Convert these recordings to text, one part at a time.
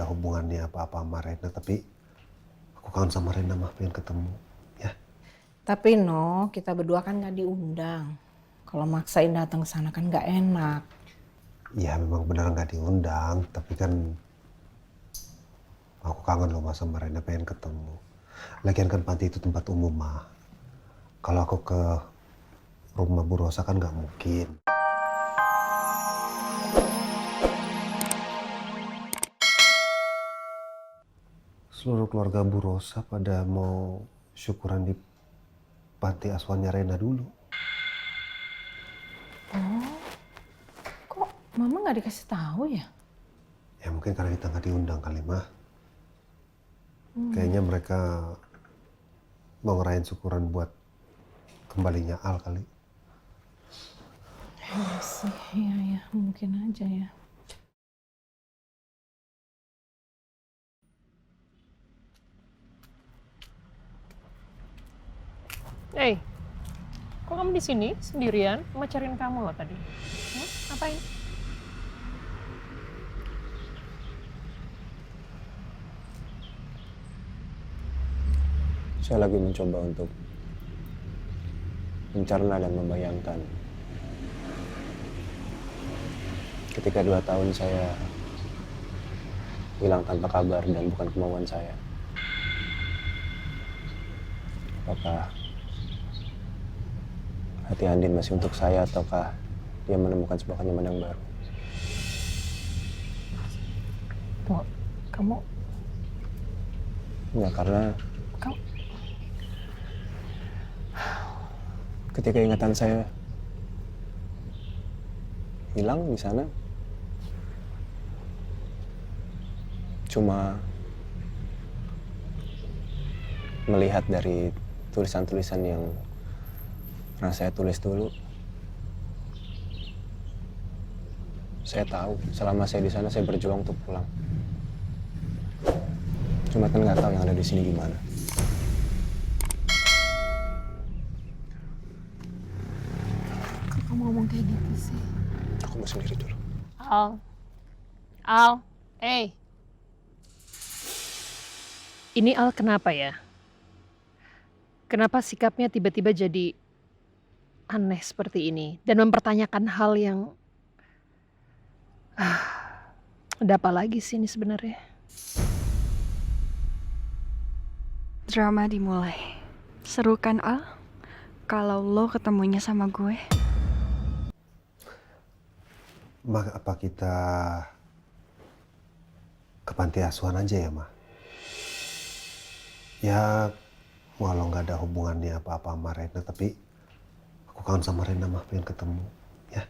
hubungannya apa-apa sama Rena, tapi aku kangen sama Rena mah, pengen ketemu. Ya. Tapi no, kita berdua kan nggak diundang. Kalau maksain datang ke sana kan nggak enak. Ya memang benar nggak diundang, tapi kan aku kangen loh mas sama Rena, pengen ketemu. Lagian kan panti itu tempat umum mah. Kalau aku ke rumah Bu Rosa kan nggak mungkin. Seluruh keluarga Bu Rosa pada mau syukuran di panti asuhannya Rena dulu. Oh, kok mama nggak dikasih tahu ya? Ya mungkin karena kita nggak diundang kali mah. Kayaknya mereka mau ngerayain syukuran buat kembalinya Al kali. Iya sih, iya ya, mungkin aja ya. Hey, kok kamu di sini sendirian? Mama cariin kamu loh tadi. Ngapain? Saya lagi mencoba untuk mencerna dan membayangkan ketika 2 tahun saya hilang tanpa kabar dan bukan kemauan saya. Apakah hati Andin masih untuk saya ataukah dia menemukan sebuah kenyamanan yang baru? Tuh, kamu Ya karena kamu ketika ingatan saya hilang di sana, cuma melihat dari tulisan-tulisan yang pernah saya tulis dulu. Saya tahu selama saya di sana saya berjuang untuk pulang. Cuma kan nggak tahu yang ada di sini gimana. Kok kamu ngomong kayak gitu sih? Aku mau sendiri dulu. Al, hey. Ini Al kenapa ya? Kenapa sikapnya tiba-tiba jadi aneh seperti ini dan mempertanyakan hal yang ada apa lagi sih ini sebenarnya? Drama dimulai. Seru kan, Al? Kalau lo ketemunya sama gue. Ma, apa kita ke panti asuhan aja ya, Ma? Ya, walau nggak ada hubungannya apa-apa sama Rena, tapi aku kangen sama Rena, mah pengen ketemu. Ya.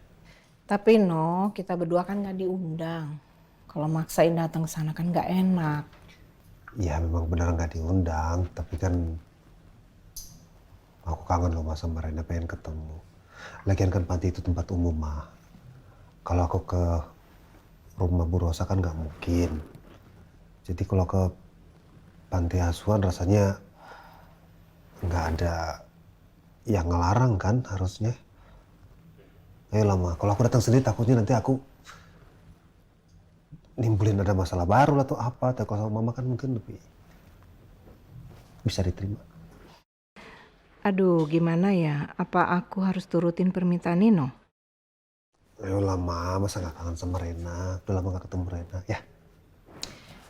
Tapi no, kita berdua kan nggak diundang. Kalau maksain datang ke sana kan nggak enak. Ya memang benar nggak diundang, tapi kan aku kangen loh mas sama Rena, pengen ketemu. Lagian kan panti itu tempat umum mah. Kalau aku ke rumah Bu Rosa kan nggak mungkin. Jadi kalau ke panti asuhan rasanya nggak ada yang ngelarang kan harusnya. Ayo lama. Kalau aku datang sendiri takutnya nanti aku nimbulin ada masalah baru atau apa. Tapi kalau sama mama kan mungkin lebih bisa diterima. Aduh, gimana ya? Apa aku harus turutin permintaan Nino? Ayo lama, masa nggak kangen sama Rena? Udah lama nggak ketemu Rena, ya?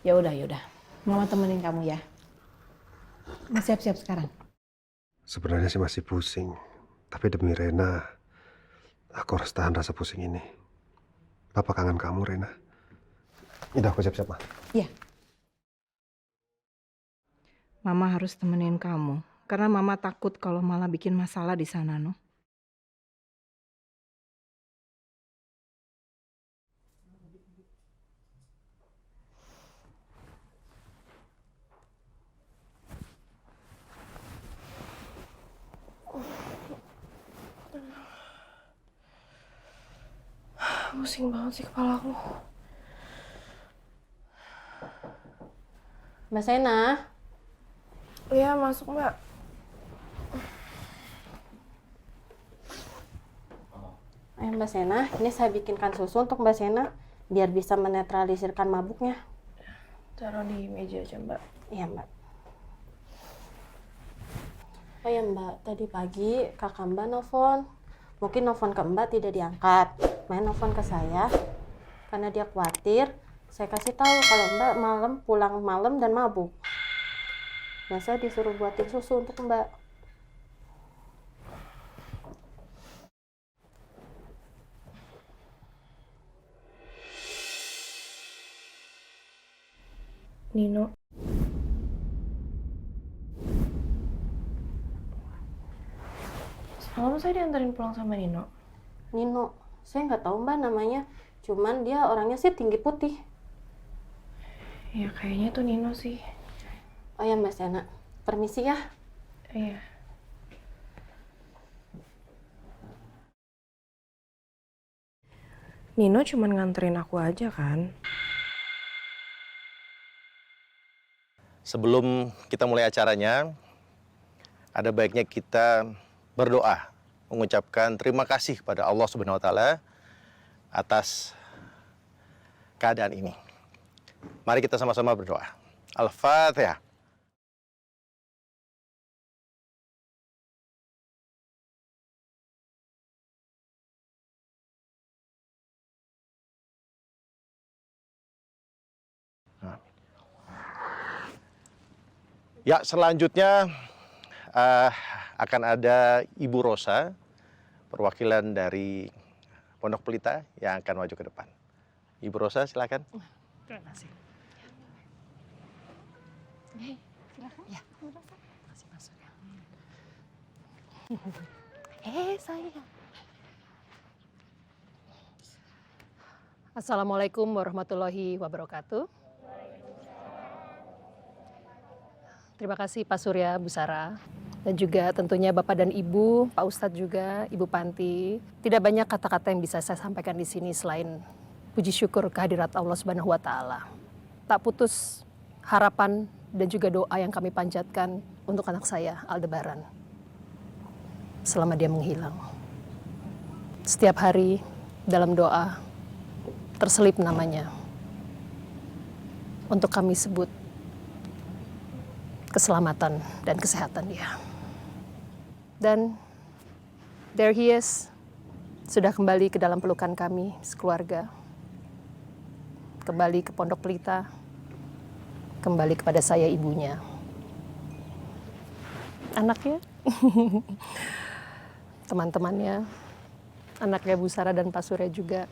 Ya udah, ya udah. Mama temenin kamu ya. Mau siap-siap sekarang. Sebenarnya sih masih pusing, tapi demi Rena, aku harus tahan rasa pusing ini. Papa kangen kamu, Rena. Udah, aku siap-siap, Ma. Iya. Mama harus temenin kamu. Karena mama takut kalau malah bikin masalah di sana, no. Pusing banget sih kepalaku. Mbak Sena. Iya, masuk Mbak. Mbak Sena, ini saya bikinkan susu untuk Mbak Sena biar bisa menetralisirkan mabuknya. Taruh di meja aja, Mbak. Iya, Mbak. Oh ya, Mbak. Tadi pagi kakak Mbak nelfon. Mungkin nelfon ke Mbak tidak diangkat. Main nelfon ke saya. Karena dia khawatir, saya kasih tahu kalau Mbak malam pulang malam dan mabuk. Dan saya disuruh buatin susu untuk Mbak. Nino. Semalam saya diantarin pulang sama Nino. Nino, saya nggak tahu Mbak namanya. Cuman dia orangnya sih tinggi putih. Ya kayaknya tuh Nino sih. Oh ya Mbak Sena, permisi ya. Iya. Nino cuman nganterin aku aja kan? Sebelum kita mulai acaranya, ada baiknya kita berdoa, mengucapkan terima kasih kepada Allah Subhanahu wa taala atas keadaan ini. Mari kita sama-sama berdoa. Al-Fatihah. Ya, selanjutnya akan ada Ibu Rosa, perwakilan dari Pondok Pelita yang akan maju ke depan. Ibu Rosa, silakan. Terima kasih. Silakan. Ya, kasih masuk ya. Saya. Assalamualaikum warahmatullahi wabarakatuh. Terima kasih Pak Surya, Bu Sarah, dan juga tentunya Bapak dan Ibu, Pak Ustadz juga, Ibu Panti. Tidak banyak kata-kata yang bisa saya sampaikan di sini selain puji syukur kehadirat Allah Subhanahu wa taala. Tak putus harapan dan juga doa yang kami panjatkan untuk anak saya, Aldebaran. Selama dia menghilang. Setiap hari dalam doa terselip namanya. Untuk kami sebut keselamatan dan kesehatan dia. Dan there he is, sudah kembali ke dalam pelukan kami sekeluarga. Kembali ke Pondok Pelita, kembali kepada saya ibunya. Anaknya, teman-temannya, anaknya Bu Sarah dan Pak Surya juga,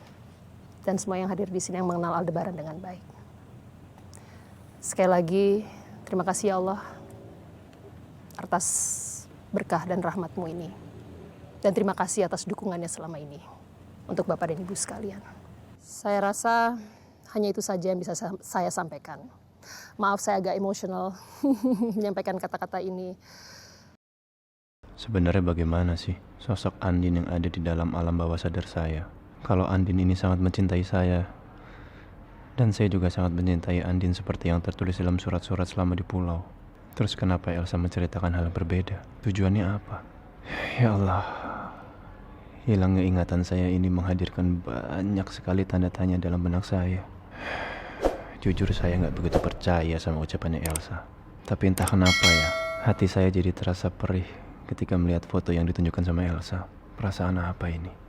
dan semua yang hadir di sini yang mengenal Aldebaran dengan baik. Sekali lagi, terima kasih ya Allah atas berkah dan rahmat-Mu ini. Dan terima kasih atas dukungannya selama ini untuk Bapak dan Ibu sekalian. Saya rasa hanya itu saja yang bisa saya sampaikan. Maaf saya agak emosional menyampaikan kata-kata ini. Sebenarnya bagaimana sih sosok Andin yang ada di dalam alam bawah sadar saya? Kalau Andin ini sangat mencintai saya, dan saya juga sangat mencintai Andin seperti yang tertulis dalam surat-surat selama di pulau. Terus kenapa Elsa menceritakan hal yang berbeda? Tujuannya apa? Ya Allah, hilangnya ingatan saya ini menghadirkan banyak sekali tanda tanya dalam benak saya. Jujur saya nggak begitu percaya sama ucapannya Elsa. Tapi entah kenapa ya, hati saya jadi terasa perih ketika melihat foto yang ditunjukkan sama Elsa. Perasaan apa ini?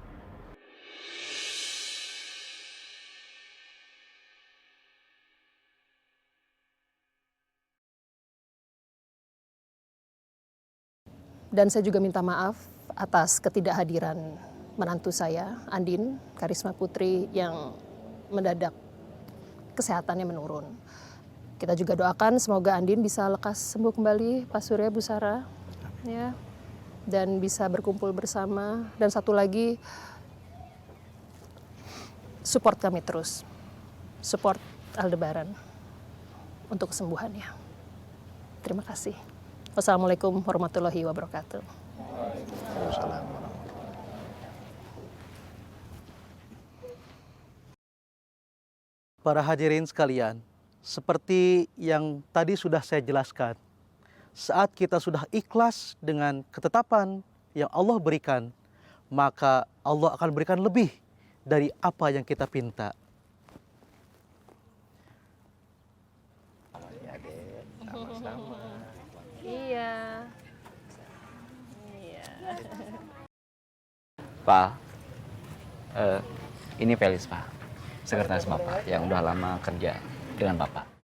Dan saya juga minta maaf atas ketidakhadiran menantu saya, Andin Karisma Putri, yang mendadak kesehatannya menurun. Kita juga doakan semoga Andin bisa lekas sembuh kembali, Pak Surya, Bu Sarah, ya, dan bisa berkumpul bersama. Dan satu lagi, support kami terus, support Aldebaran untuk kesembuhannya. Terima kasih. Wassalamualaikum warahmatullahi wabarakatuh. Para hadirin sekalian, seperti yang tadi sudah saya jelaskan, saat kita sudah ikhlas dengan ketetapan yang Allah berikan, maka Allah akan berikan lebih dari apa yang kita pinta. Pak, ini Felis, Pak. Sekretaris Bapak yang udah lama kerja dengan Bapak.